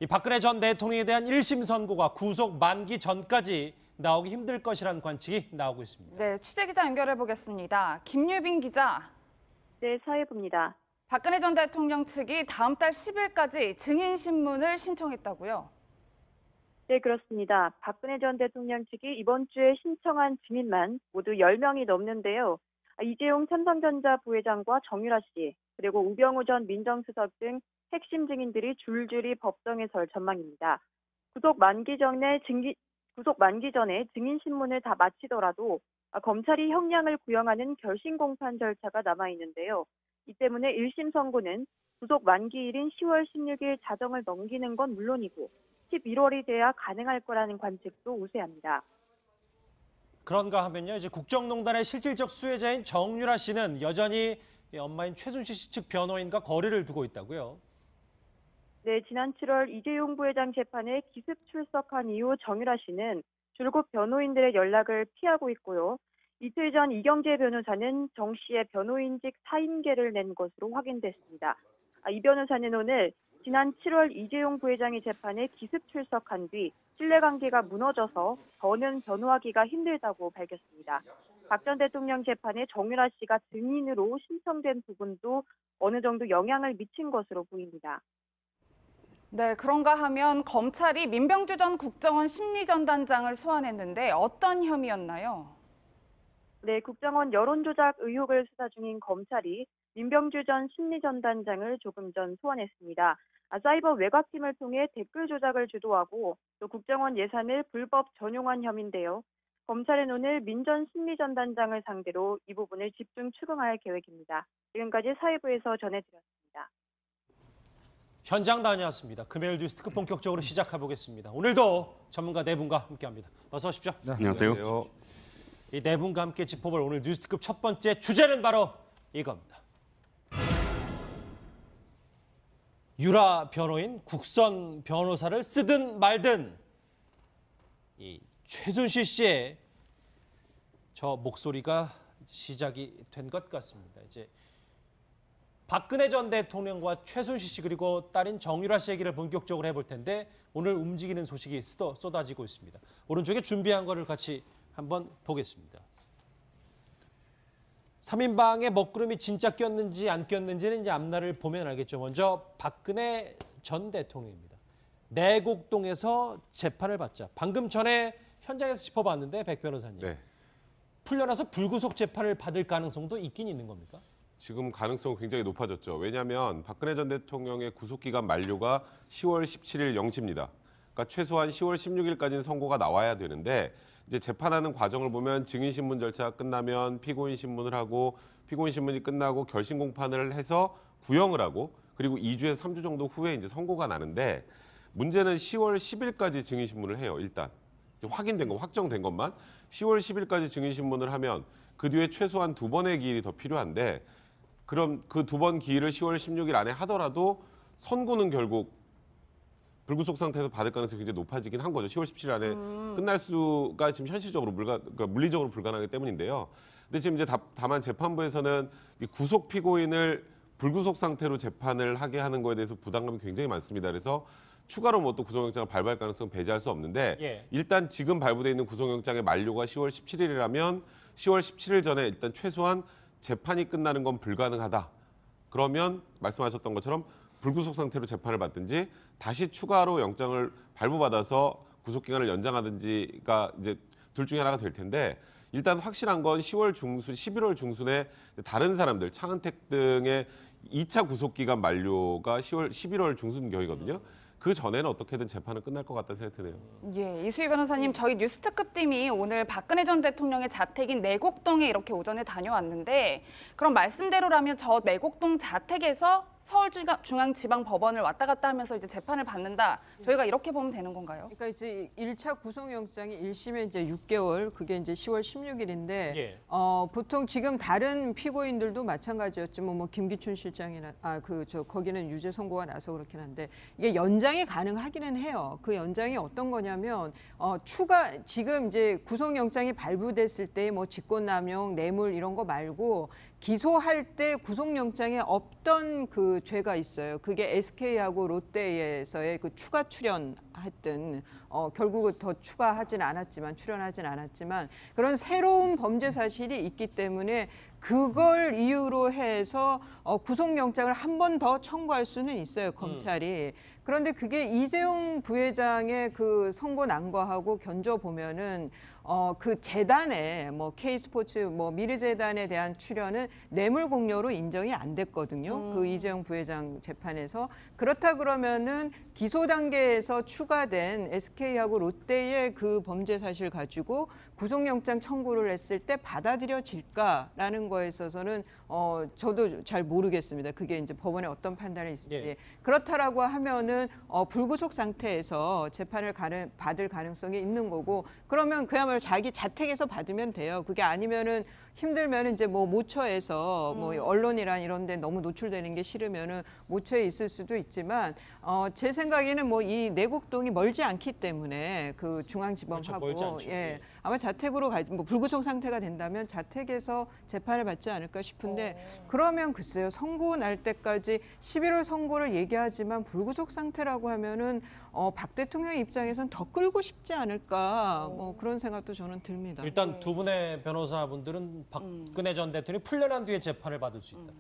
이 박근혜 전 대통령에 대한 1심 선고가 구속 만기 전까지 나오기 힘들 것이라는 관측이 나오고 있습니다. 네, 취재기자 연결해 보겠습니다. 김유빈 기자. 네, 사회부입니다. 박근혜 전 대통령 측이 다음 달 10일까지 증인 신문을 신청했다고요? 네, 그렇습니다. 박근혜 전 대통령 측이 이번 주에 신청한 증인만 모두 10명이 넘는데요. 이재용 삼성전자 부회장과 정유라 씨, 그리고 우병우 전 민정수석 등 핵심 증인들이 줄줄이 법정에 설 전망입니다. 구속 만기 전에 증인 신문을 다 마치더라도 검찰이 형량을 구형하는 결심 공판 절차가 남아 있는데요. 이 때문에 1심 선고는 구속 만기일인 10월 16일 자정을 넘기는 건 물론이고 11월이 돼야 가능할 거라는 관측도 우세합니다. 그런가 하면요, 이제 국정농단의 실질적 수혜자인 정유라 씨는 여전히 엄마인 최순실 씨 측 변호인과 거리를 두고 있다고요. 네, 지난 7월 이재용 부회장 재판에 기습 출석한 이후 정유라 씨는 줄곧 변호인들의 연락을 피하고 있고요. 이틀 전 이경재 변호사는 정 씨의 변호인직 사임계를 낸 것으로 확인됐습니다. 이 변호사는 오늘 지난 7월 이재용 부회장의 재판에 기습 출석한 뒤 신뢰관계가 무너져서 더는 변호하기가 힘들다고 밝혔습니다. 박 전 대통령 재판에 정유라 씨가 증인으로 신청된 부분도 어느 정도 영향을 미친 것으로 보입니다. 네, 그런가 하면 검찰이 민병주 전 국정원 심리전단장을 소환했는데 어떤 혐의였나요? 네, 국정원 여론조작 의혹을 수사 중인 검찰이 민병주 전 심리전단장을 조금 전 소환했습니다. 사이버 외곽팀을 통해 댓글 조작을 주도하고 또 국정원 예산을 불법 전용한 혐의인데요. 검찰은 오늘 민 전 심리전단장을 상대로 이 부분을 집중 추궁할 계획입니다. 지금까지 사회부에서 전해드렸습니다. 현장 다녀왔습니다. 금요일 뉴스특급 본격적으로 시작해보겠습니다. 오늘도 전문가 네 분과 함께합니다. 어서 오십시오. 네, 안녕하세요. 이 네 분과 함께 짚어볼 오늘 뉴스특급 첫 번째 주제는 바로 이겁니다. 유라 변호인 국선 변호사를 쓰든 말든 이 최순실 씨의 저 목소리가 시작이 된 것 같습니다. 이제 박근혜 전 대통령과 최순실 씨 그리고 딸인 정유라 씨 얘기를 본격적으로 해볼 텐데 오늘 움직이는 소식이 쏟아지고 있습니다. 오른쪽에 준비한 거를 같이 한번 보겠습니다. 3인방의 먹구름이 진짜 꼈는지 안 꼈는지는 이제 앞날을 보면 알겠죠. 먼저 박근혜 전 대통령입니다. 내곡동에서 재판을 받자. 방금 전에 현장에서 짚어봤는데 백 변호사님. 네. 풀려나서 불구속 재판을 받을 가능성도 있긴 있는 겁니까? 지금 가능성은 굉장히 높아졌죠. 왜냐하면 박근혜 전 대통령의 구속기간 만료가 10월 17일 0시입니다. 그러니까 최소한 10월 16일까지는 선고가 나와야 되는데 이제 재판하는 과정을 보면 증인신문 절차가 끝나면 피고인 신문을 하고 피고인 신문이 끝나고 결심 공판을 해서 구형을 하고 그리고 2주에서 3주 정도 후에 이제 선고가 나는데 문제는 10월 10일까지 증인신문을 해요. 일단 확인된 거, 확정된 것만 10월 10일까지 증인신문을 하면 그 뒤에 최소한 2번의 기일이 더 필요한데 그럼 그 2번 기일을 10월 16일 안에 하더라도 선고는 결국 불구속 상태에서 받을 가능성이 굉장히 높아지긴 한 거죠. 10월 17일 안에 끝날 수가 지금 현실적으로 그러니까 물리적으로 불가능하기 때문인데요. 근데 지금 이제 다만 재판부에서는 이 구속 피고인을 불구속 상태로 재판을 하게 하는 거에 대해서 부담감이 굉장히 많습니다. 그래서 추가로 뭐 또 구속영장을 발부할 가능성은 배제할 수 없는데 일단 지금 발부돼 있는 구속영장의 만료가 10월 17일이라면 10월 17일 전에 일단 최소한 재판이 끝나는 건 불가능하다. 그러면 말씀하셨던 것처럼 불구속 상태로 재판을 받든지 다시 추가로 영장을 발부받아서 구속기간을 연장하든지가 이제 둘 중에 하나가 될 텐데 일단 확실한 건 10월 중순, 11월 중순에 다른 사람들, 차은택 등의 2차 구속기간 만료가 11월 중순경이거든요. 그 전에는 어떻게든 재판은 끝날 것 같다는 생각이 드네요. 예, 이수희 변호사님, 저희 뉴스특급팀이 오늘 박근혜 전 대통령의 자택인 내곡동에 이렇게 오전에 다녀왔는데 그럼 말씀대로라면 저 내곡동 자택에서 서울중앙지방법원을 왔다 갔다 하면서 이제 재판을 받는다. 저희가 이렇게 보면 되는 건가요? 그러니까 이제 1차 구속영장이 1심에 이제 6개월, 그게 이제 10월 16일인데 보통 지금 다른 피고인들도 마찬가지였지만 뭐 김기춘 실장이나 거기는 유죄 선고가 나서 그렇긴 한데 이게 연장이 가능하기는 해요. 그 연장이 어떤 거냐면 지금 이제 구속영장이 발부됐을 때 뭐 직권남용, 뇌물 이런 거 말고 기소할 때 구속영장에 없던 그 죄가 있어요. 그게 SK하고 롯데에서의 그 추가 출연했던 결국은 더 출연하진 않았지만 그런 새로운 범죄 사실이 있기 때문에 그걸 이유로 해서 구속영장을 한 번 더 청구할 수는 있어요, 검찰이. 그런데 그게 이재용 부회장의 그 선고 난 거하고 견져 보면은 그 재단에 뭐 K스포츠 뭐 미르재단에 대한 출연은 뇌물 공여로 인정이 안 됐거든요. 그 이재용 부회장 재판에서. 그렇다 그러면은 기소 단계에서 추가된 SK하고 롯데의 그 범죄 사실 가지고 구속영장 청구를 했을 때 받아들여질까라는 거에 있어서는 저도 잘 모르겠습니다. 그게 이제 법원에 어떤 판단이 있을지. 예. 그렇다라고 하면은 불구속 상태에서 재판을 받을 가능성이 있는 거고, 그러면 그야말로 자기 자택에서 받으면 돼요. 그게 아니면은 힘들면 이제 뭐 모처에서 뭐 언론이란 이런 데 너무 노출되는 게 싫으면은 모처에 있을 수도 있지만 제 생각에는 뭐 이 내곡동이 멀지 않기 때문에 그 중앙지검하고 멀지 않죠. 예. 아마 자택으로 뭐 불구속 상태가 된다면 자택에서 재판을 받지 않을까 싶은데 그러면 글쎄요. 선고 날 때까지 11월 선고를 얘기하지만 불구속 상태라고 하면은 박 대통령 입장에선 더 끌고 싶지 않을까 뭐 그런 생각도 저는 듭니다. 일단 두 분의 변호사분들은 박근혜 전 대통령이 풀려난 뒤에 재판을 받을 수 있다.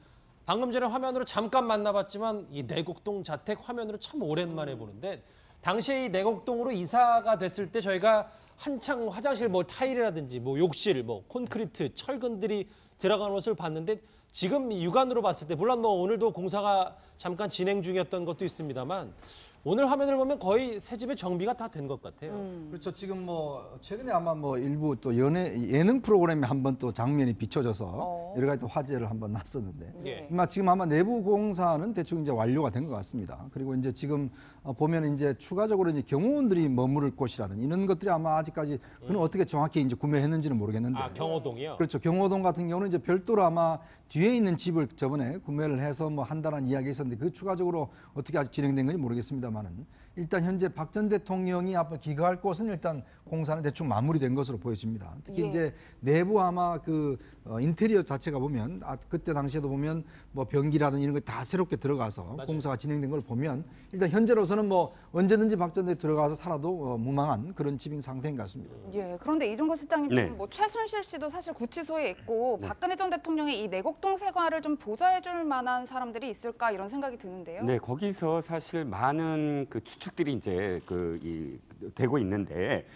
방금 전에 화면으로 잠깐 만나봤지만 이 내곡동 자택 화면으로 참 오랜만에 보는데 당시에 이 내곡동으로 이사가 됐을 때 저희가 한창 화장실 뭐 타일이라든지 뭐 욕실, 뭐 콘크리트, 철근들이 들어간 것을 봤는데 지금 육안으로 봤을 때 물론 뭐 오늘도 공사가 잠깐 진행 중이었던 것도 있습니다만 오늘 화면을 보면 거의 새 집의 정비가 다 된 것 같아요. 그렇죠. 지금 뭐 최근에 아마 뭐 일부 또 예능 프로그램에 한번 또 장면이 비춰져서 여러 가지 또 화제를 한번 났었는데 예. 아마 지금 아마 내부 공사는 대충 이제 완료가 된 것 같습니다. 그리고 이제 지금 보면 이제 추가적으로 이제 경호원들이 머무를 곳이라든 이런 것들이 아마 아직까지 그는 어떻게 정확히 이제 구매했는지는 모르겠는데. 아, 경호동이요? 그렇죠. 경호동 같은 경우는 이제 별도로 아마 뒤에 있는 집을 저번에 구매를 해서 뭐 한다는 이야기 있었는데 그 추가적으로 어떻게 아직 진행된 건지 모르겠습니다만은 일단 현재 박 전 대통령이 앞으로 귀가할 곳은 일단 공사는 대충 마무리된 것으로 보여집니다. 특히 예. 이제 내부 아마 그 인테리어 자체가 보면 그때 당시에도 보면 뭐 변기라든지 이런 거 다 새롭게 들어가서 맞아요. 공사가 진행된 걸 보면 일단 현재로서는 뭐 언제든지 박 전 대통령 들어가서 살아도 무망한 그런 집인 상태인 것 같습니다. 예, 그런데 이종거 실장님 네. 지금 뭐 최순실 씨도 사실 구치소에 있고 박근혜 전 대통령의 이 내곡동 생활을 좀 보좌해줄 만한 사람들이 있을까 이런 생각이 드는데요. 네, 거기서 사실 많은 그 추측들이 이제 되고 있는데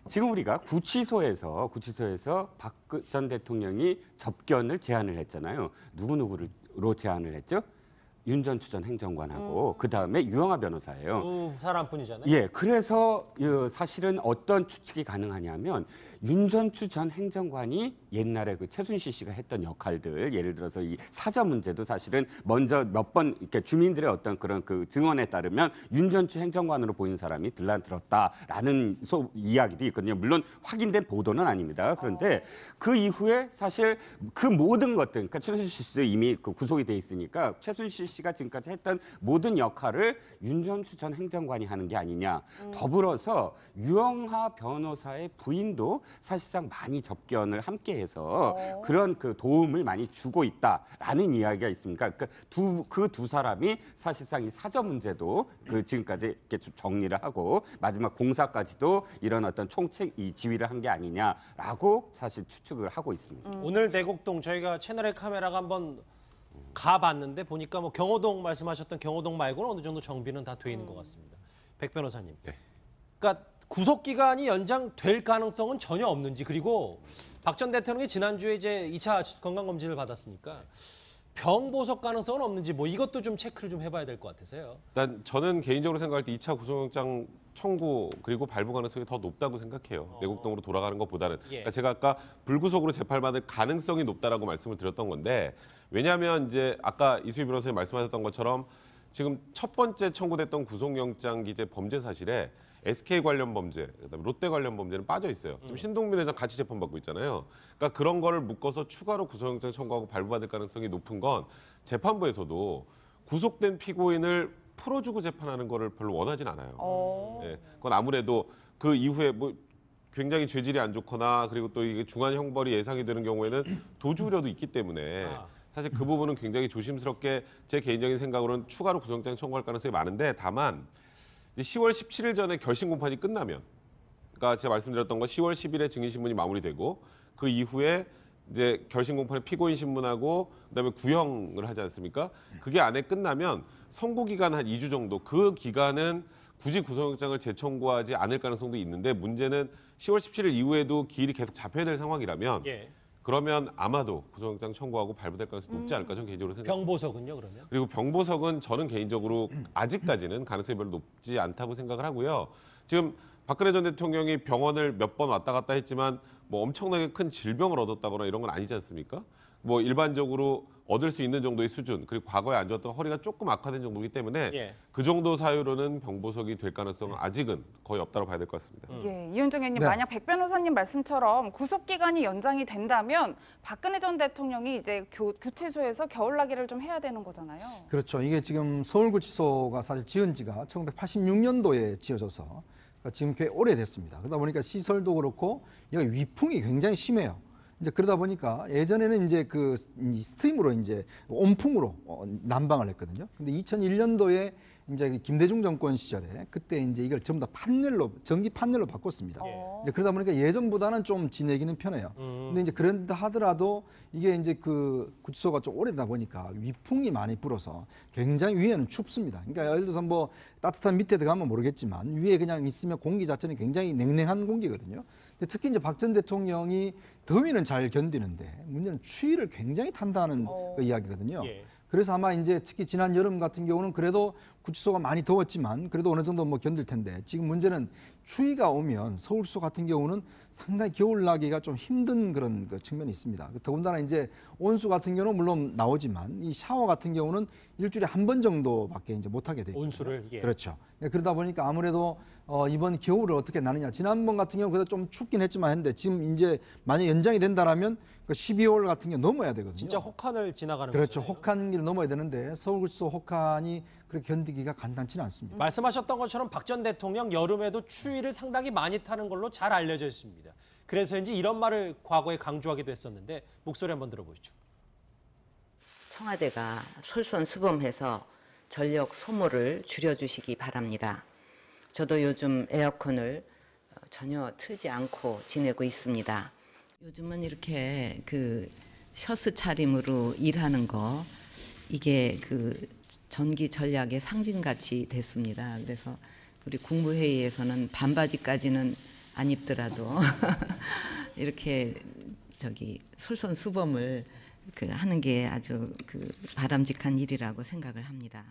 지금 우리가 구치소에서 박 전 대통령이 접견을 제안을 했잖아요. 누구로 제안을 했죠? 윤 전 추 전 행정관하고 그다음에 유영하 변호사예요. 두 사람뿐이잖아요. 예, 그래서 사실은 어떤 추측이 가능하냐면 윤 전 추 전 행정관이 옛날에 그 최순실 씨가 했던 역할들, 예를 들어서 이 사저 문제도 사실은 먼저 몇 번 이렇게 주민들의 어떤 그런 그 증언에 따르면 윤 전 추 행정관으로 보이는 사람이 들었다라는 이야기도 있거든요. 물론 확인된 보도는 아닙니다. 그런데 그 이후에 사실 그 모든 것들, 그러니까 최순실 씨도 이미 그 구속이 돼 있으니까 최순실 씨가 지금까지 했던 모든 역할을 윤 전 추 전 행정관이 하는 게 아니냐. 더불어서 유영하 변호사의 부인도 사실상 많이 접견을 함께해서 그런 그 도움을 많이 주고 있다라는 이야기가 있습니다. 그러니까 그 두 사람이 사실상 이 사저 문제도 그 지금까지 이렇게 좀 정리를 하고 마지막 공사까지도 이런 어떤 이 지휘를 한 게 아니냐라고 사실 추측을 하고 있습니다. 오늘 내곡동 저희가 채널의 카메라가 한번 가봤는데 보니까 뭐 경호동 말씀하셨던 경호동 말고는 어느 정도 정비는 다 돼 있는 것 같습니다. 백 변호사님. 네. 그러니까 구속 기간이 연장될 가능성은 전혀 없는지 그리고 박 전 대통령이 지난주에 이제 2차 건강 검진을 받았으니까 병 보석 가능성은 없는지 뭐 이것도 좀 체크를 좀 해봐야 될 것 같아서요. 일단 저는 개인적으로 생각할 때 2차 구속영장 청구 그리고 발부 가능성이 더 높다고 생각해요. 내곡동으로 돌아가는 것보다는. 예. 그러니까 제가 아까 불구속으로 재판받을 가능성이 높다라고 말씀을 드렸던 건데 왜냐하면 이제 아까 이수희 변호사님 말씀하셨던 것처럼 지금 첫 번째 청구됐던 구속영장 기재 범죄 사실에 SK 관련 범죄, 그다음에 롯데 관련 범죄는 빠져 있어요. 지금 신동빈 회장 같이 재판받고 있잖아요. 그러니까 그런 거를 묶어서 추가로 구속영장 청구하고 발부받을 가능성이 높은 건 재판부에서도 구속된 피고인을 풀어주고 재판하는 거를 별로 원하진 않아요. 예, 그건 아무래도 그 이후에 뭐 굉장히 죄질이 안 좋거나 그리고 또 이게 중한 형벌이 예상이 되는 경우에는 도주 우려도 있기 때문에 사실 그 부분은 굉장히 조심스럽게 제 개인적인 생각으로는 추가로 구속영장 청구할 가능성이 많은데 다만 이제 10월 17일 전에 결심 공판이 끝나면 그러니까 제가 말씀드렸던 거 10월 10일에 증인신문이 마무리되고 그 이후에 이제 결심 공판의 피고인 신문하고 그다음에 구형을 하지 않습니까? 그게 안에 끝나면 선고 기간 한 2주 정도 그 기간은 굳이 구속영장을 재청구하지 않을 가능성도 있는데 문제는 10월 17일 이후에도 기일이 계속 잡혀야 될 상황이라면 그러면 아마도 구속영장 청구하고 발부될 가능성이 높지 않을까 저는 개인적으로 생각합니다. 병보석은요 그러면? 그리고 병보석은 저는 개인적으로 아직까지는 가능성이 별로 높지 않다고 생각을 하고요. 지금 박근혜 전 대통령이 병원을 몇 번 왔다 갔다 했지만 뭐 엄청나게 큰 질병을 얻었다거나 이런 건 아니지 않습니까? 뭐 일반적으로 얻을 수 있는 정도의 수준 그리고 과거에 안 좋았던 허리가 조금 악화된 정도이기 때문에 그 정도 사유로는 병보석이 될 가능성은 아직은 거의 없다고 봐야 될 것 같습니다. 예, 이은정 의원님, 네. 만약 백 변호사님 말씀처럼 구속 기간이 연장이 된다면 박근혜 전 대통령이 이제 구치소에서 겨울나기를 좀 해야 되는 거잖아요. 그렇죠. 이게 지금 서울구치소가 사실 지은 지가 1986년도에 지어져서 그러니까 지금 꽤 오래됐습니다. 그러다 보니까 시설도 그렇고 여기 위풍이 굉장히 심해요. 이제 그러다 보니까 예전에는 이제 그 스팀으로 이제 온풍으로 난방을 했거든요. 근데 2001년도에 이제 김대중 정권 시절에 그때 이제 이걸 전부 다 판넬로 전기 판넬로 바꿨습니다. 이제 그러다 보니까 예전보다는 좀 지내기는 편해요. 근데 이제 그런다 하더라도 이게 이제 그 구치소가 좀 오래되다 보니까 위풍이 많이 불어서 굉장히 위에는 춥습니다. 그러니까 예를 들어서 뭐 따뜻한 밑에 들어가면 모르겠지만 위에 그냥 있으면 공기 자체는 굉장히 냉랭한 공기거든요. 근데 특히 이제 박 전 대통령이 더위는 잘 견디는데 문제는 추위를 굉장히 탄다는 그 이야기거든요. 그래서 아마 이제 특히 지난 여름 같은 경우는 그래도 구치소가 많이 더웠지만 그래도 어느 정도 뭐 견딜 텐데 지금 문제는 추위가 오면 서울소 같은 경우는 상당히 겨울 나기가 좀 힘든 그런 그 측면이 있습니다. 더군다나 이제 온수 같은 경우는 물론 나오지만 이 샤워 같은 경우는 일주일에 한 번 정도밖에 이제 못 하게 돼요. 온수를 그렇죠. 그러다 보니까 아무래도 이번 겨울을 어떻게 나느냐. 지난번 같은 경우 그래도 좀 춥긴 했지만 했는데 지금 이제 만약 연장이 된다라면 그 12월 같은 경우 넘어야 되거든요. 진짜 혹한을 지나가는 그렇죠. 거잖아요. 혹한기를 넘어야 되는데 서울구치소 혹한이 그렇게 견디기가 간단치는 않습니다. 말씀하셨던 것처럼 박 전 대통령 여름에도 추위를 상당히 많이 타는 걸로 잘 알려져 있습니다. 그래서인지 이런 말을 과거에 강조하기도 했었는데 목소리 한번 들어보시죠. 청와대가 솔선수범해서 전력 소모를 줄여주시기 바랍니다. 저도 요즘 에어컨을 전혀 틀지 않고 지내고 있습니다. 요즘은 이렇게 그 셔츠 차림으로 일하는 거 이게 그 전기 전략의 상징같이 됐습니다. 그래서 우리 국무회의에서는 반바지까지는 안 입더라도 이렇게 솔선수범을 하는 게 아주 바람직한 일이라고 생각을 합니다.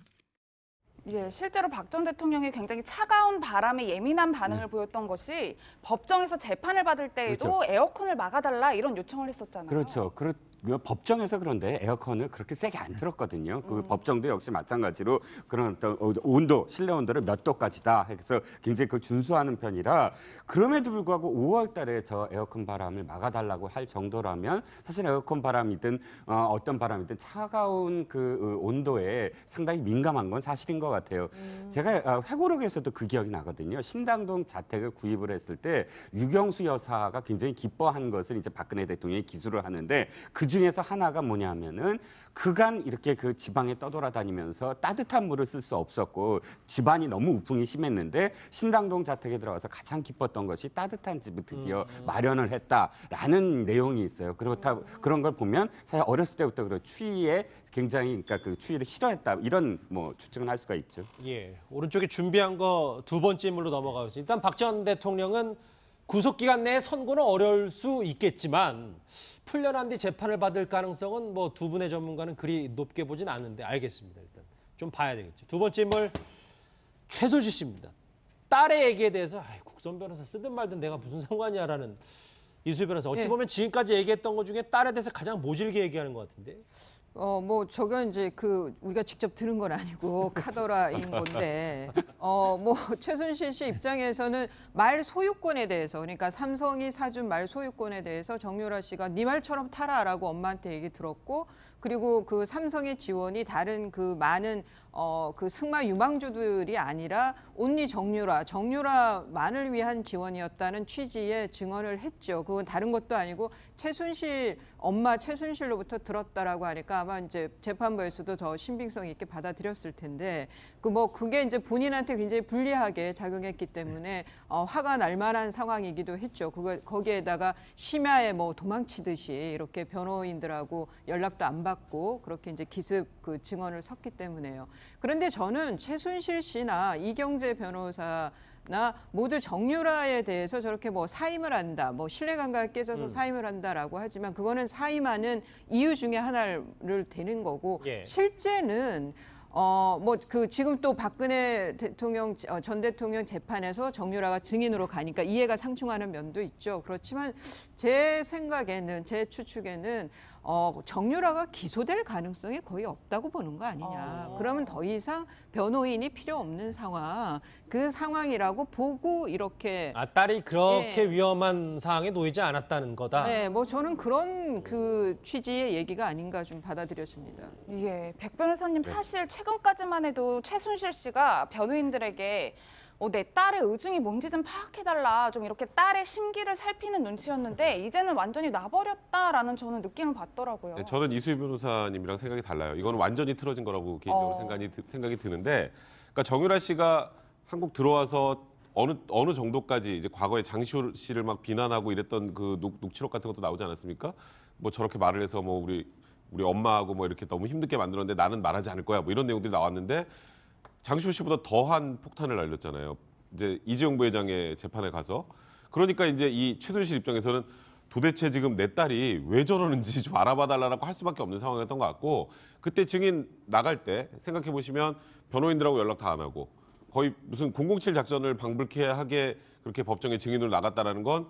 예, 실제로 박 전 대통령이 굉장히 차가운 바람에 예민한 반응을 보였던 것이 법정에서 재판을 받을 때에도 그렇죠. 에어컨을 막아달라 이런 요청을 했었잖아요. 그렇죠. 법정에서 그런데 에어컨을 그렇게 세게 안 틀었거든요. 그 법정도 역시 마찬가지로 그런 어떤 온도, 실내 온도를 몇 도까지다 해서 굉장히 그걸 준수하는 편이라 그럼에도 불구하고 5월 달에 저 에어컨 바람을 막아달라고 할 정도라면 사실 에어컨 바람이든 어떤 바람이든 차가운 그 온도에 상당히 민감한 건 사실인 것 같아요. 제가 회고록에서도 그 기억이 나거든요. 신당동 자택을 구입을 했을 때 유경수 여사가 굉장히 기뻐한 것을 이제 박근혜 대통령이 기술을 하는데 그 중에서 하나가 뭐냐면은 그간 이렇게 그 지방에 떠돌아다니면서 따뜻한 물을 쓸 수 없었고 집안이 너무 우풍이 심했는데 신당동 자택에 들어가서 가장 기뻤던 것이 따뜻한 집을 드디어 마련을 했다라는 내용이 있어요. 그런 걸 보면 사실 어렸을 때부터 그런 추위에 굉장히 그러니까 그 추위를 싫어했다 이런 뭐 추측은 할 수가 있죠. 예, 오른쪽에 준비한 거 두 번째 인물로 넘어가겠습니다. 일단 박 전 대통령은 구속 기간 내에 선고는 어려울 수 있겠지만 풀려난 뒤 재판을 받을 가능성은 뭐 두 분의 전문가는 그리 높게 보진 않는데 알겠습니다. 일단 좀 봐야 되겠죠. 두 번째 인물 최순실 씨입니다. 딸의 얘기에 대해서 국선 변호사 쓰든 말든 내가 무슨 상관이야라는 이수희 변호사. 어찌 보면 지금까지 얘기했던 것 중에 딸에 대해서 가장 모질게 얘기하는 것 같은데. 뭐 저건 이제 우리가 직접 들은 건 아니고 카더라인 건데 뭐 최순실 씨 입장에서는 말 소유권에 대해서 그러니까 삼성이 사준 말 소유권에 대해서 정유라 씨가 네 말처럼 타라라고 엄마한테 얘기 들었고 그리고 그 삼성의 지원이 다른 그 많은 그 승마 유망주들이 아니라 온리 정유라만을 위한 지원이었다는 취지의 증언을 했죠. 그건 다른 것도 아니고 엄마 최순실로부터 들었다라고 하니까 아마 이제 재판부에서도 더 신빙성 있게 받아들였을 텐데 그게 이제 본인한테 굉장히 불리하게 작용했기 때문에 화가 날 만한 상황이기도 했죠. 거기에다가 심야에 뭐 도망치듯이 이렇게 변호인들하고 연락도 안 받고 그렇게 이제 기습 그 증언을 섰기 때문에요. 그런데 저는 최순실 씨나 이경재 변호사나 모두 정유라에 대해서 저렇게 뭐 사임을 한다, 뭐 신뢰관계가 깨져서 사임을 한다라고 하지만 그거는 사임하는 이유 중에 하나를 되는 거고 예. 실제는 지금 또 박근혜 전 대통령 재판에서 정유라가 증인으로 가니까 이해가 상충하는 면도 있죠. 그렇지만 제 추측에는 정유라가 기소될 가능성이 거의 없다고 보는 거 아니냐. 그러면 더 이상 변호인이 필요 없는 상황, 그 상황이라고 보고 이렇게 딸이 그렇게 위험한 상황에 놓이지 않았다는 거다. 네, 저는 그런 그 취지의 얘기가 아닌가 좀 받아들여집니다. 예, 백 변호사님 사실 최근까지만 해도 최순실 씨가 변호인들에게 내 딸의 의중이 뭔지 좀 파악해달라, 좀 이렇게 딸의 심기를 살피는 눈치였는데 이제는 완전히 놔버렸다라는 저는 느낌을 받더라고요. 네, 저는 이수희 변호사님이랑 생각이 달라요. 이거는 완전히 틀어진 거라고 개인적으로 생각이 드는데, 그러니까 정유라 씨가 한국 들어와서 어느 정도까지 이제 과거에 장시호 씨를 막 비난하고 이랬던 그 녹취록 같은 것도 나오지 않았습니까? 뭐 저렇게 말을 해서 뭐 우리 엄마하고 뭐 이렇게 너무 힘들게 만들었는데 나는 말하지 않을 거야. 뭐 이런 내용들이 나왔는데. 장시호 씨보다 더한 폭탄을 날렸잖아요. 이제 이재용 부회장의 재판에 가서. 그러니까 이제 이 최순실 입장에서는 도대체 지금 내 딸이 왜 저러는지 좀 알아봐달라고 할 수밖에 없는 상황이었던 것 같고, 그때 증인 나갈 때 생각해 보시면 변호인들하고 연락 다 안 하고 거의 무슨 007 작전을 방불케하게 그렇게 법정에 증인으로 나갔다라는 건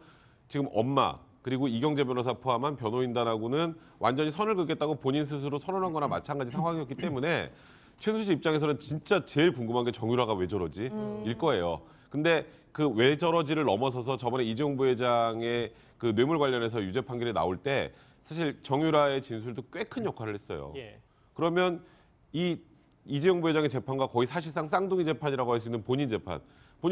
지금 엄마 그리고 이경재 변호사 포함한 변호인단하고는 완전히 선을 긋겠다고 본인 스스로 선언한 거나 마찬가지 상황이었기 때문에 최순실 입장에서는 진짜 제일 궁금한 게 정유라가 왜 저러지? 일 거예요. 근데 그 왜 저러지를 넘어서서 저번에 이재용 부회장의 그 뇌물 관련해서 유죄 판결이 나올 때 사실 정유라의 진술도 꽤 큰 역할을 했어요. 예. 그러면 이 이재용 부회장의 재판과 거의 사실상 쌍둥이 재판이라고 할 수 있는 본인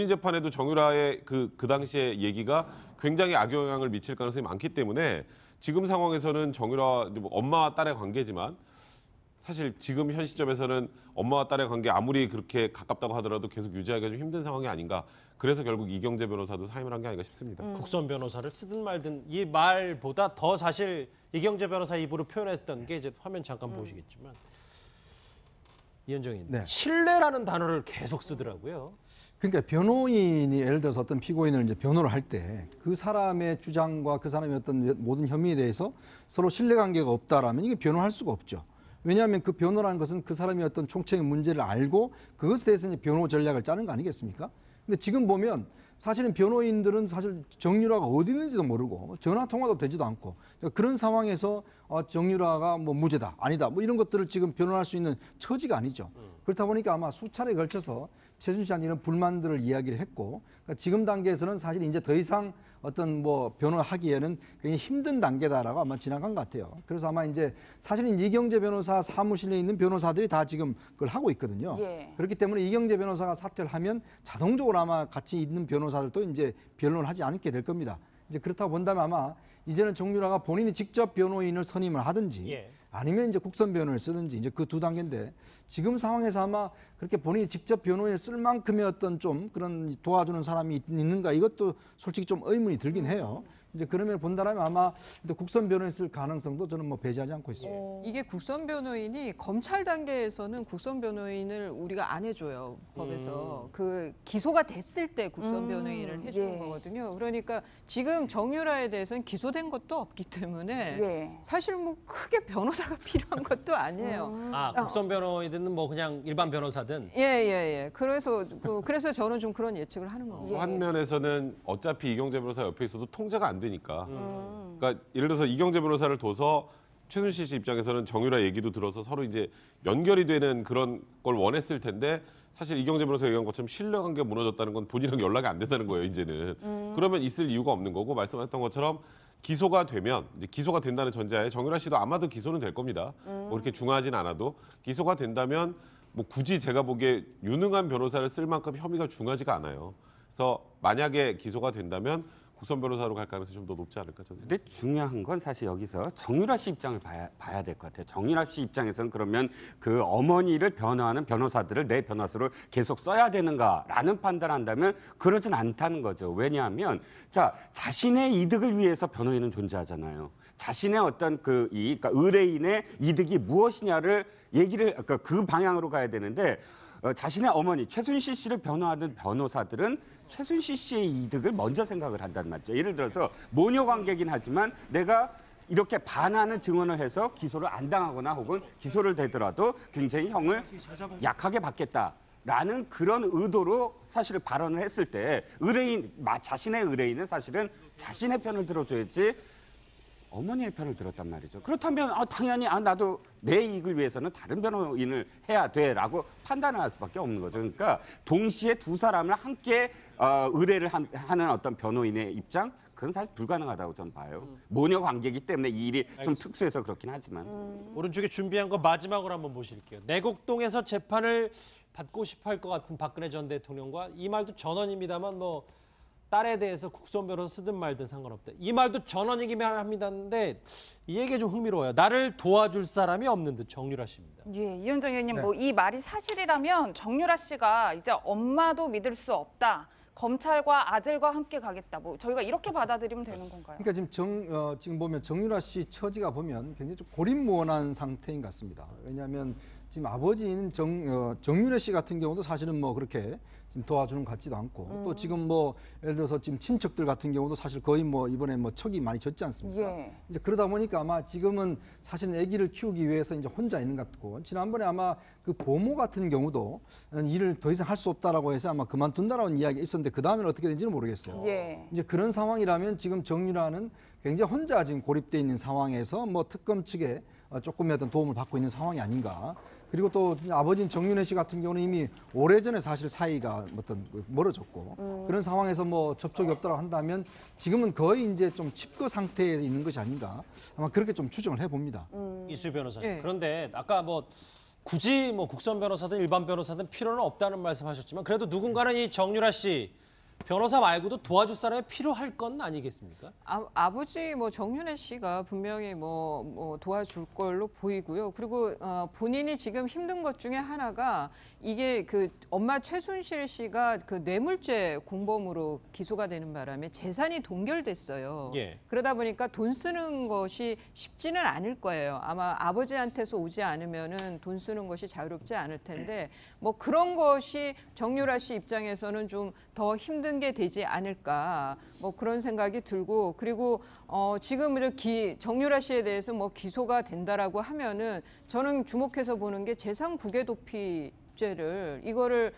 재판에도 정유라의 그 당시의 얘기가 굉장히 악영향을 미칠 가능성이 많기 때문에 지금 상황에서는 정유라 엄마와 딸의 관계지만 사실 지금 현 시점에서는 엄마와 딸의 관계 아무리 그렇게 가깝다고 하더라도 계속 유지하기가 좀 힘든 상황이 아닌가. 그래서 결국 이경재 변호사도 사임을 한 게 아닌가 싶습니다. 국선 변호사를 쓰든 말든 이 말보다 더 사실 이경재 변호사 입으로 표현했던 게 이제 화면 잠깐 보시겠지만 이현정님, 네. 신뢰라는 단어를 계속 쓰더라고요. 그러니까 변호인이 예를 들어서 어떤 피고인을 이제 변호를 할 때 그 사람의 주장과 그 사람의 어떤 모든 혐의에 대해서 서로 신뢰관계가 없다라면 이게 변호할 수가 없죠. 왜냐하면 그 변호라는 것은 그 사람이 어떤 총체의 문제를 알고 그것에 대해서 이제 변호 전략을 짜는 거 아니겠습니까? 근데 지금 보면 사실은 변호인들은 사실 정유라가 어디 있는지도 모르고 전화 통화도 되지도 않고 그런 상황에서 정유라가 뭐 무죄다 아니다 뭐 이런 것들을 지금 변호할 수 있는 처지가 아니죠. 그렇다 보니까 아마 수차례에 걸쳐서 최순실 씨한테 이런 불만들을 이야기를 했고 그러니까 지금 단계에서는 사실 이제 더 이상 어떤 뭐 변호하기에는 굉장히 힘든 단계다라고 아마 지나간 것 같아요. 그래서 아마 이제 사실은 이경재 변호사 사무실에 있는 변호사들이 다 지금 그걸 하고 있거든요. 예. 그렇기 때문에 이경재 변호사가 사퇴를 하면 자동적으로 아마 같이 있는 변호사들도 이제 변론을 하지 않게 될 겁니다. 이제 그렇다고 본다면 아마 이제는 정유라가 본인이 직접 변호인을 선임을 하든지 예. 아니면 이제 국선 변호를 쓰든지 이제 그 두 단계인데 지금 상황에서 아마 그렇게 본인이 직접 변호인을 쓸 만큼의 어떤 좀 그런 도와주는 사람이 있는가 이것도 솔직히 좀 의문이 들긴 해요. 이제 그러면 본다면 아마 국선 변호인 쓸 가능성도 저는 뭐 배제하지 않고 있습니다. 이게 국선 변호인이 검찰 단계에서는 국선 변호인을 우리가 안 해줘요 법에서 그 기소가 됐을 때 국선 변호인을 해주는 예. 거거든요. 그러니까 지금 정유라에 대해서는 기소된 것도 없기 때문에 예. 사실 뭐 크게 변호사가 필요한 것도 아니에요. 국선 변호인은 뭐 그냥 일반 변호사든. 예. 그래서 저는 좀 그런 예측을 하는 겁니다. 한 면에서는 어차피 이경재 변호사 옆에 있어도 통제가 안 되니까. 그러니까 예를 들어서 이경재 변호사를 둬서 최순실 씨 입장에서는 정유라 얘기도 들어서 서로 이제 연결이 되는 그런 걸 원했을 텐데 사실 이경재 변호사가 얘기한 것처럼 신뢰관계가 무너졌다는 건 본인이랑 연락이 안 된다는 거예요, 이제는. 그러면 있을 이유가 없는 거고 말씀하셨던 것처럼 기소가 되면 이제 기소가 된다는 전제하에 정유라 씨도 아마도 기소는 될 겁니다. 뭐 이렇게 중하진 않아도 기소가 된다면 뭐 굳이 제가 보기에 유능한 변호사를 쓸 만큼 혐의가 중하지가 않아요. 그래서 만약에 기소가 된다면 국선 변호사로 갈 가능성이 좀 더 높지 않을까 저는 생각합니다. 근데 중요한 건 사실 여기서 정유라 씨 입장을 봐야 될 것 같아요. 정유라 씨 입장에서는 그러면 그 어머니를 변호하는 변호사들을 내 변호사로 계속 써야 되는가라는 판단한다면 그러진 않다는 거죠. 왜냐하면 자신의 이득을 위해서 변호인은 존재하잖아요. 자신의 어떤 그러니까 의뢰인의 이득이 무엇이냐를 그러니까 그 방향으로 가야 되는데 자신의 어머니 최순실 씨를 변호하는 변호사들은 최순실 씨의 이득을 먼저 생각을 한단 말이죠. 예를 들어서 모녀 관계긴 하지만 내가 이렇게 반하는 증언을 해서 기소를 안 당하거나 혹은 기소를 되더라도 굉장히 형을 약하게 받겠다라는 그런 의도로 사실 발언을 했을 때 자신의 의뢰인은 사실은 자신의 편을 들어줘야지 어머니의 편을 들었단 말이죠. 그렇다면 당연히 나도 내 이익을 위해서는 다른 변호인을 해야 돼라고 판단을 할 수밖에 없는 거죠. 그러니까 동시에 두 사람을 함께 의뢰를 하는 어떤 변호인의 입장 그건 사실 불가능하다고 저는 봐요. 모녀 관계이기 때문에 이 일이 좀 특수해서 그렇긴 하지만. 오른쪽에 준비한 거 마지막으로 한번 보실게요. 내곡동에서 재판을 받고 싶어 할 것 같은 박근혜 전 대통령과 이 말도 전언입니다만 뭐 딸에 대해서 국선 변호사 쓰든 말든 상관없다. 이 말도 전언이기만 합니다인데 이 얘기 좀 흥미로워요. 나를 도와줄 사람이 없는 듯 정유라 씨입니다. 예, 이현정 의원님 네. 뭐 이 말이 사실이라면 정유라 씨가 이제 엄마도 믿을 수 없다. 검찰과 아들과 함께 가겠다. 뭐 저희가 이렇게 받아들이면 되는 건가요? 그러니까 지금 보면 정유라 씨 처지가 보면 굉장히 좀 고립무원한 상태인 것 같습니다. 왜냐하면 지금 아버지인 정유라 씨 같은 경우도 사실은 뭐 그렇게 지금 도와주는 것 같지도 않고 또 지금 뭐 예를 들어서 지금 친척들 같은 경우도 사실 거의 뭐 이번에 뭐 척이 많이 졌지 않습니까? 예. 이제 그러다 보니까 아마 지금은 사실은 아기를 키우기 위해서 이제 혼자 있는 것 같고 지난번에 아마 그 보모 같은 경우도 일을 더 이상 할 수 없다라고 해서 아마 그만둔다라는 이야기가 있었는데 그 다음에는 어떻게 된지는 모르겠어요. 예. 이제 그런 상황이라면 지금 정유라는 굉장히 혼자 지금 고립돼 있는 상황에서 뭐 특검 측에 조금의 어떤 도움을 받고 있는 상황이 아닌가. 그리고 또 아버지인 정윤회 씨 같은 경우는 이미 오래전에 사실 사이가 멀어졌고 그런 상황에서 뭐 접촉이 없다고 한다면 지금은 거의 이제 좀 칩거 상태에 있는 것이 아닌가 아마 그렇게 좀 추정을 해봅니다. 이수 변호사님. 예. 그런데 아까 뭐 굳이 뭐 국선 변호사든 일반 변호사든 필요는 없다는 말씀하셨지만 그래도 누군가는 이 정유라 씨 변호사 말고도 도와줄 사람이 필요할 건 아니겠습니까? 아버지 뭐 정윤회 씨가 분명히 뭐 도와줄 걸로 보이고요. 그리고 본인이 지금 힘든 것 중에 하나가 이게 그 엄마 최순실 씨가 그 뇌물죄 공범으로 기소가 되는 바람에 재산이 동결됐어요. 예. 그러다 보니까 돈 쓰는 것이 쉽지는 않을 거예요. 아마 아버지한테서 오지 않으면은 돈 쓰는 것이 자유롭지 않을 텐데 뭐 그런 것이 정유라 씨 입장에서는 좀 더 힘든 게 되지 않을까 뭐 그런 생각이 들고 그리고 지금 정유라 씨에 대해서 뭐 기소가 된다라고 하면은 저는 주목해서 보는 게 재산국외도피죄를 이거를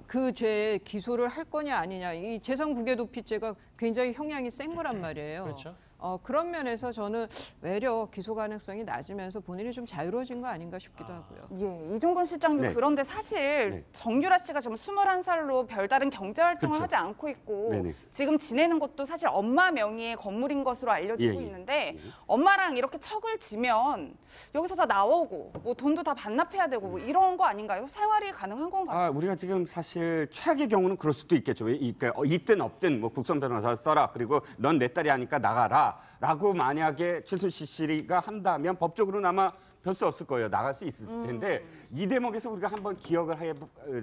그 죄에 기소를 할 거냐 아니냐 이 재산국외도피죄가 굉장히 형량이 센 거란 말이에요. 그렇죠. 그런 면에서 저는 외려 기소 가능성이 낮으면서 본인이 좀 자유로워진 거 아닌가 싶기도 하고요. 예, 이종건 실장님 네. 그런데 사실 네. 정유라 씨가 지금 21살로 별다른 경제 활동을 그쵸. 하지 않고 있고 네네. 지금 지내는 곳도 사실 엄마 명의의 건물인 것으로 알려지고 예, 예. 있는데 엄마랑 이렇게 척을 지면 여기서 다 나오고 뭐 돈도 다 반납해야 되고 뭐 이런 거 아닌가요? 생활이 가능한 건가요? 우리가 지금 사실 최악의 경우는 그럴 수도 있겠죠. 있든 없든 뭐 국선 변호사 써라. 그리고 넌 내 딸이 하니까 나가라라고 만약에 최순실 씨가 한다면 법적으로는 아마 별 수 없을 거예요. 나갈 수 있을 텐데 이 대목에서 우리가 한번 기억을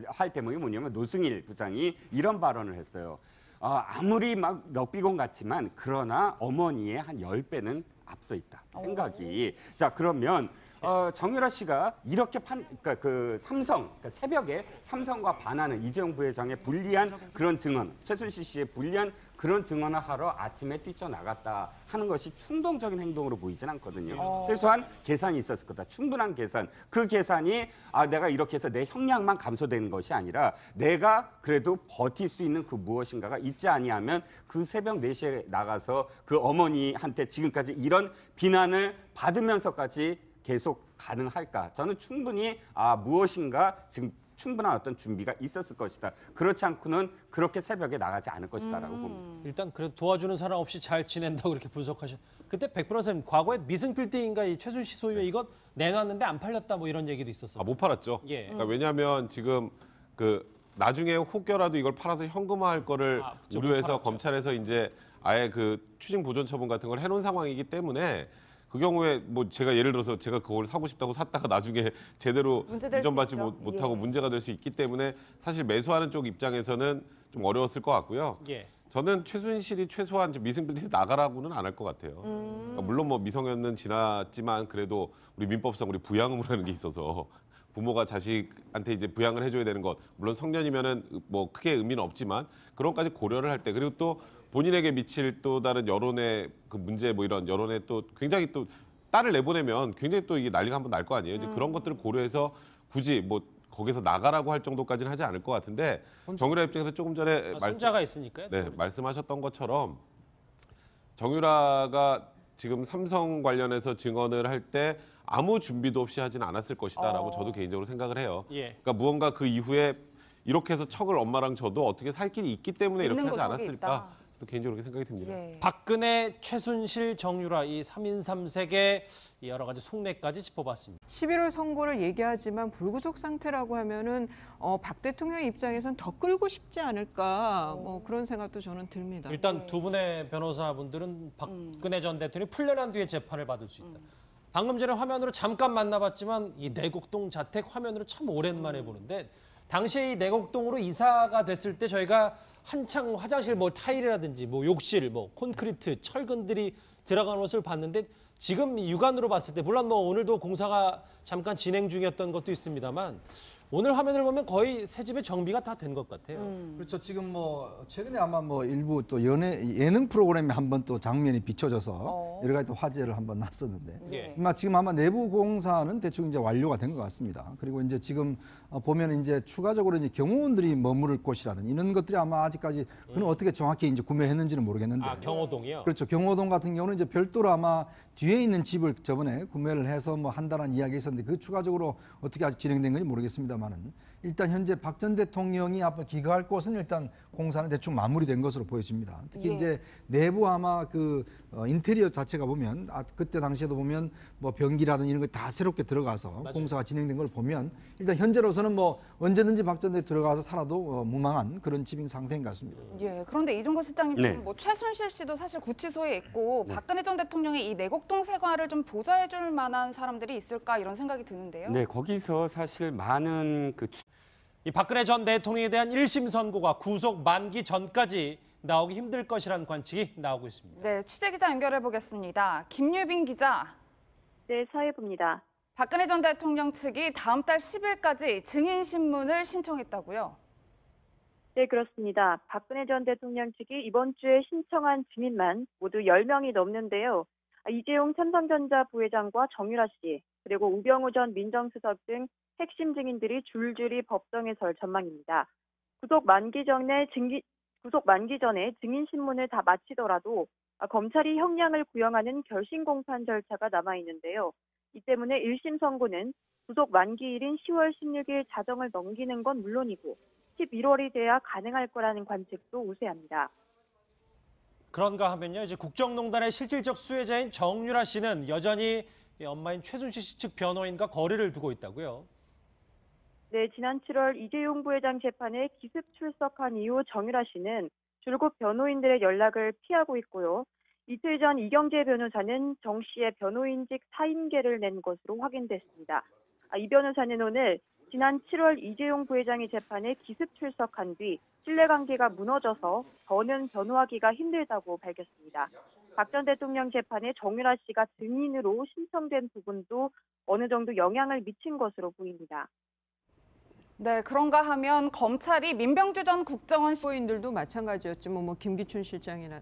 할 대목이 뭐냐면 노승일 부장이 이런 발언을 했어요. 아무리 막 럭비공 같지만 그러나 어머니의 한 10배는 앞서 있다. 생각이. 자 그러면 정유라 씨가 이렇게 그러니까 새벽에 삼성과 반하는 이재용 부회장의 불리한 그런 증언, 최순실 씨의 불리한 그런 증언을 하러 아침에 뛰쳐나갔다 하는 것이 충동적인 행동으로 보이진 않거든요. 최소한 계산이 있었을 거다. 충분한 계산. 그 계산이 내가 이렇게 해서 내 형량만 감소되는 것이 아니라 내가 그래도 버틸 수 있는 그 무엇인가가 있지 아니하면 그 새벽 4시에 나가서 그 어머니한테 지금까지 이런 비난을 받으면서까지 계속 가능할까? 저는 충분히 무엇인가 지금 충분한 어떤 준비가 있었을 것이다. 그렇지 않고는 그렇게 새벽에 나가지 않을 것이다라고 봅니다. 일단 그래도 도와주는 사람 없이 잘 지낸다고 이렇게 분석하셨. 그때 백 변호사님 과거에 미승 빌딩인가 이 최순실 소유의 이것 내놨는데 안 팔렸다 뭐 이런 얘기도 있었어요. 못 팔았죠. 예. 그러니까 왜냐하면 지금 그 나중에 혹여라도 이걸 팔아서 현금화할 거를 좀 우려해서 팔았죠. 검찰에서 이제 아예 그 추징 보존 처분 같은 걸 해놓은 상황이기 때문에 그 경우에 뭐 제가 예를 들어서 제가 그걸 사고 싶다고 샀다가 나중에 제대로 문제될 이전받지 수 있죠. 못하고 예. 문제가 될 수 있기 때문에 사실 매수하는 쪽 입장에서는 좀 어려웠을 것 같고요. 예. 저는 최순실이 최소한 미승빌딩에서 나가라고는 안 할 것 같아요. 그러니까 물론 뭐 미성년은 지났지만 그래도 우리 민법상 우리 부양의무라는 게 있어서 부모가 자식한테 이제 부양을 해줘야 되는 것, 물론 성년이면은 뭐 크게 의미는 없지만 그런 것까지 고려를 할 때, 그리고 또 본인에게 미칠 또 다른 여론의 그 문제 뭐 이런 여론에 또 굉장히 또 딸을 내보내면 굉장히 또 이게 난리가 한번 날 거 아니에요. 이제 그런 것들을 고려해서 굳이 뭐 거기서 나가라고 할 정도까지는 하지 않을 것 같은데, 정유라 입장에서 조금 전에 손자가 있으니까요. 네, 말씀하셨던 것처럼 정유라가 지금 삼성 관련해서 증언을 할 때 아무 준비도 없이 하지는 않았을 것이다라고 저도 개인적으로 생각을 해요. 예. 그러니까 무언가 그 이후에 이렇게 해서 척을 엄마랑 저도 어떻게 살 길이 있기 때문에 이렇게 있는 하지 구석이 않았을까? 있다. 또 개인적으로 그렇게 생각이 듭니다. 예. 박근혜, 최순실, 정유라 이 3인 3색의 여러 가지 속내까지 짚어봤습니다. 11월 선고를 얘기하지만 불구속 상태라고 하면은 박 대통령 입장에선 더 끌고 싶지 않을까 뭐 그런 생각도 저는 듭니다. 일단 두 분의 변호사분들은 박근혜 전 대통령이 풀려난 뒤에 재판을 받을 수 있다. 방금 전에 화면으로 잠깐 만나봤지만 이 내곡동 자택 화면으로 참 오랜만에 보는데, 당시에 이 내곡동으로 이사가 됐을 때 저희가 한창 화장실 뭐 타일이라든지 뭐 욕실, 뭐 콘크리트, 철근들이 들어간 것을 봤는데, 지금 육안으로 봤을 때 물론 뭐 오늘도 공사가 잠깐 진행 중이었던 것도 있습니다만 오늘 화면을 보면 거의 새 집의 정비가 다 된 것 같아요. 그렇죠. 지금 뭐 최근에 아마 뭐 일부 또 예능 프로그램에 한번 또 장면이 비춰져서 여러 가지 또 화제를 한번 났었는데, 예. 지금 아마 내부 공사는 대충 이제 완료가 된 것 같습니다. 그리고 이제 지금 보면 이제 추가적으로 이제 경호원들이 머무를 곳이라든 이런 것들이 아마 아직까지 그는 어떻게 정확히 이제 구매했는지는 모르겠는데. 경호동이요? 그렇죠. 경호동 같은 경우는 이제 별도로 아마 뒤에 있는 집을 저번에 구매를 해서 뭐 한다는 이야기가 있었는데, 그 추가적으로 어떻게 아직 진행된 건지 모르겠습니다만은 일단 현재 박 전 대통령이 앞으로 귀가할 곳은 일단 공사는 대충 마무리된 것으로 보여집니다. 특히 예. 이제 내부 아마 그 인테리어 자체가 보면 그때 당시에도 보면 뭐 변기라든지 이런 거 다 새롭게 들어가서 맞아요. 공사가 진행된 걸 보면 일단 현재로서는 뭐 언제든지 박 전 대통령 들어가서 살아도 무망한 그런 집인 상태인 것 같습니다. 예, 그런데 이종거 실장님, 네. 지금 뭐 최순실 씨도 사실 구치소에 있고 박근혜 전 대통령의 이 내곡동 생활을 좀 보좌해줄 만한 사람들이 있을까 이런 생각이 드는데요. 네, 거기서 사실 많은 이 박근혜 전 대통령에 대한 1심 선고가 구속 만기 전까지 나오기 힘들 것이라는 관측이 나오고 있습니다. 네, 취재 기자 연결해 보겠습니다. 김유빈 기자. 네, 사회부입니다. 박근혜 전 대통령 측이 다음 달 10일까지 증인 신문을 신청했다고요? 네, 그렇습니다. 박근혜 전 대통령 측이 이번 주에 신청한 증인만 모두 10명이 넘는데요. 이재용 삼성전자 부회장과 정유라 씨, 그리고 우병우 전 민정수석 등 핵심 증인들이 줄줄이 법정에 설 전망입니다. 구속 만기 전에 증인 신문을 다 마치더라도 검찰이 형량을 구형하는 결심 공판 절차가 남아 있는데요. 이 때문에 1심 선고는 구속 만기일인 10월 16일 자정을 넘기는 건 물론이고 11월이 돼야 가능할 거라는 관측도 우세합니다. 그런가 하면요, 이제 국정농단의 실질적 수혜자인 정유라 씨는 여전히 엄마인 최순실 씨 측 변호인과 거리를 두고 있다고요. 네, 지난 7월 이재용 부회장 재판에 기습 출석한 이후 정유라 씨는 줄곧 변호인들의 연락을 피하고 있고요. 이틀 전 이경재 변호사는 정 씨의 변호인직 사임계를 낸 것으로 확인됐습니다. 이 변호사는 오늘 지난 7월 이재용 부회장의 재판에 기습 출석한 뒤 신뢰관계가 무너져서 더는 변호하기가 힘들다고 밝혔습니다. 박 전 대통령 재판에 정유라 씨가 증인으로 신청된 부분도 어느 정도 영향을 미친 것으로 보입니다. 네, 그런가 하면 검찰이 민병주 전 국정원 피고인들도 마찬가지였지만 뭐 김기춘 실장이나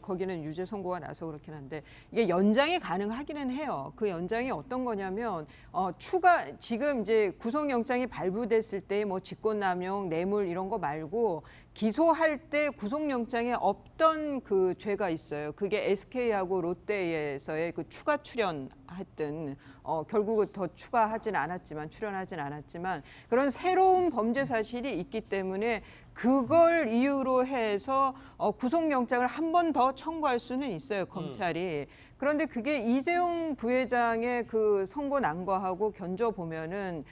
거기는 유죄 선고가 나서 그렇긴 한데 이게 연장이 가능하기는 해요. 그 연장이 어떤 거냐면 추가 지금 이제 구속영장이 발부됐을 때 뭐 직권남용, 뇌물 이런 거 말고 기소할 때 구속영장에 없던 그 죄가 있어요. 그게 SK하고 롯데에서의 그 추가 출연 출연했든 결국은 더 추가하진 않았지만 출연하진 않았지만 그런 새로운 범죄 사실이 있기 때문에 그걸 이유로 해서 구속영장을 한 번 더 청구할 수는 있어요, 검찰이. 그런데 그게 이재용 부회장의 그 선고 난거하고 견져 보면은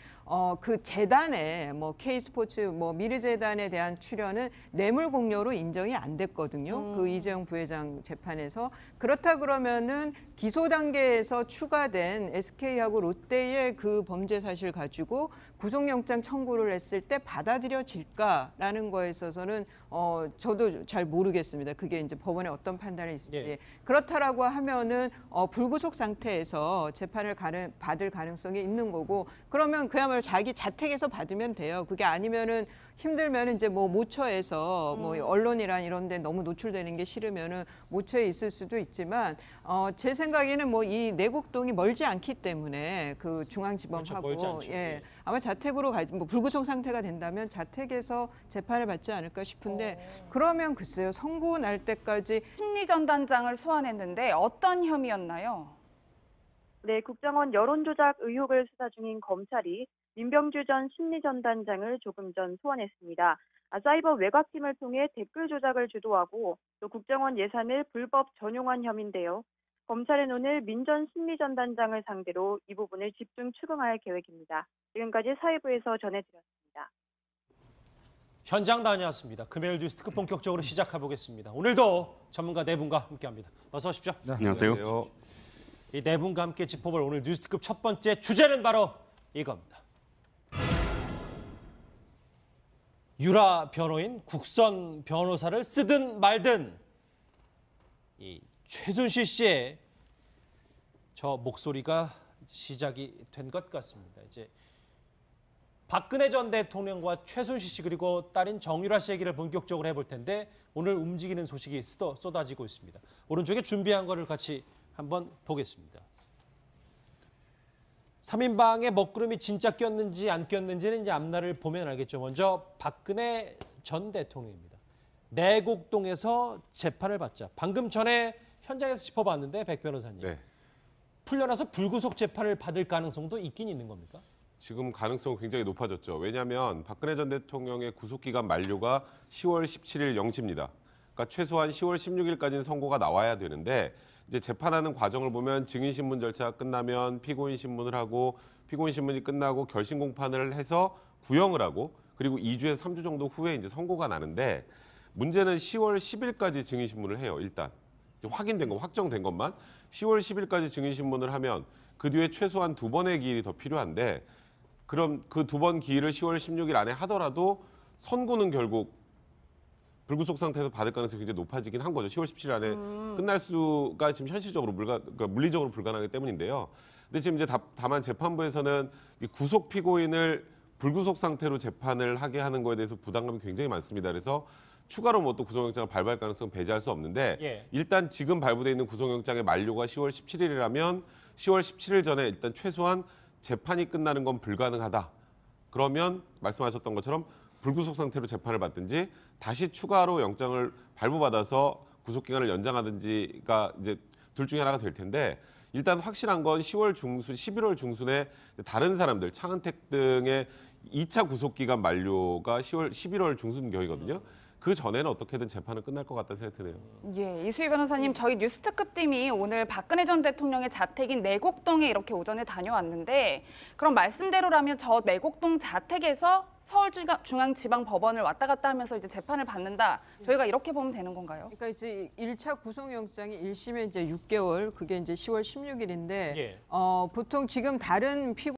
그 재단에 뭐 K스포츠 뭐 미르재단에 대한 출연은 뇌물 공여로 인정이 안 됐거든요. 그 이재용 부회장 재판에서. 그렇다 그러면은 기소 단계에서 추가된 SK하고 롯데의 그 범죄 사실 가지고 구속영장 청구를 했을 때 받아들여질까라는 거에 있어서는 저도 잘 모르겠습니다. 그게 이제 법원에 어떤 판단이 있을지. 예. 그렇다라고 하면은 불구속 상태에서 재판을 받을 가능성이 있는 거고 그러면 그야말로 자기 자택에서 받으면 돼요. 그게 아니면은 힘들면 이제 뭐 모처에서 뭐 언론이란 이런 데 너무 노출되는 게 싫으면은 모처에 있을 수도 있지만 제 생각에는 뭐 이 내곡동이 멀지 않기 때문에 그 중앙지검하고 멀지 않죠. 예. 아마 자택으로 뭐 불구속 상태가 된다면 자택에서 재판을 받지 않을까 싶은데 그러면 글쎄요. 선고 날 때까지 심리전단장을 소환했는데 어떤 혐의였나요? 네, 국정원 여론조작 의혹을 수사 중인 검찰이 민병주 전 심리전단장을 조금 전 소환했습니다. 사이버 외곽팀을 통해 댓글 조작을 주도하고 또 국정원 예산을 불법 전용한 혐의인데요. 검찰은 오늘 민 전 심리전단장을 상대로 이 부분을 집중 추궁할 계획입니다. 지금까지 사회부에서 전해드렸습니다. 현장 다녀왔습니다. 금요일 뉴스특급 본격적으로 시작해 보겠습니다. 오늘도 전문가 네 분과 함께합니다. 어서 오십시오. 네, 안녕하세요. 이 네 분과 함께 짚어볼 오늘 뉴스특급 첫 번째 주제는 바로 이겁니다. 유라 변호인 국선 변호사를 쓰든 말든 이 최순실 씨의 저 목소리가 시작이 된 것 같습니다. 이제 박근혜 전 대통령과 최순실 씨 그리고 딸인 정유라 씨 얘기를 본격적으로 해볼 텐데 오늘 움직이는 소식이 쏟아지고 있습니다. 오른쪽에 준비한 거를 같이 한번 보겠습니다. 3인방의 먹구름이 진짜 꼈는지 안 꼈는지는 이제 앞날을 보면 알겠죠. 먼저 박근혜 전 대통령입니다. 내곡동에서 재판을 받자. 방금 전에 현장에서 짚어봤는데 백 변호사님. 네. 풀려나서 불구속 재판을 받을 가능성도 있긴 있는 겁니까? 지금 가능성은 굉장히 높아졌죠. 왜냐하면 박근혜 전 대통령의 구속기간 만료가 10월 17일 0시입니다. 그러니까 최소한 10월 16일까지는 선고가 나와야 되는데 이제 재판하는 과정을 보면 증인신문 절차가 끝나면 피고인 신문을 하고 피고인 신문이 끝나고 결심 공판을 해서 구형을 하고 그리고 2주에서 3주 정도 후에 이제 선고가 나는데 문제는 10월 10일까지 증인신문을 해요. 일단 확인된 거, 확정된 것만 10월 10일까지 증인신문을 하면 그 뒤에 최소한 2번의 기일이 더 필요한데 그럼 그 2번 기일을 10월 16일 안에 하더라도 선고는 결국 불구속 상태에서 받을 가능성이 굉장히 높아지긴 한 거죠. 10월 17일 안에 끝날 수가 지금 현실적으로 그러니까 물리적으로 불가능하기 때문인데요. 근데 지금 이제 다만 재판부에서는 이 구속 피고인을 불구속 상태로 재판을 하게 하는 거에 대해서 부담감이 굉장히 많습니다. 그래서 추가로 뭐 또 구속영장을 발부할 가능성은 배제할 수 없는데 일단 지금 발부돼 있는 구속영장의 만료가 10월 17일이라면 10월 17일 전에 일단 최소한 재판이 끝나는 건 불가능하다. 그러면 말씀하셨던 것처럼 불구속 상태로 재판을 받든지 다시 추가로 영장을 발부받아서 구속기간을 연장하든지가 이제 둘 중에 하나가 될 텐데 일단 확실한 건 10월 중순, 11월 중순에 다른 사람들, 차은택 등의 2차 구속기간 만료가 11월 중순경이거든요. 그 전에는 어떻게든 재판은 끝날 것 같다는 생각이 드네요. 예, 이수희 변호사님, 저희 뉴스특급팀이 오늘 박근혜 전 대통령의 자택인 내곡동에 이렇게 오전에 다녀왔는데 그럼 말씀대로라면 저 내곡동 자택에서 서울중앙지방법원을 왔다 갔다 하면서 이제 재판을 받는다. 저희가 이렇게 보면 되는 건가요? 그러니까 이제 1차 구속영장이 1심에 이제 6개월, 그게 이제 10월 16일인데 보통 지금 다른 피고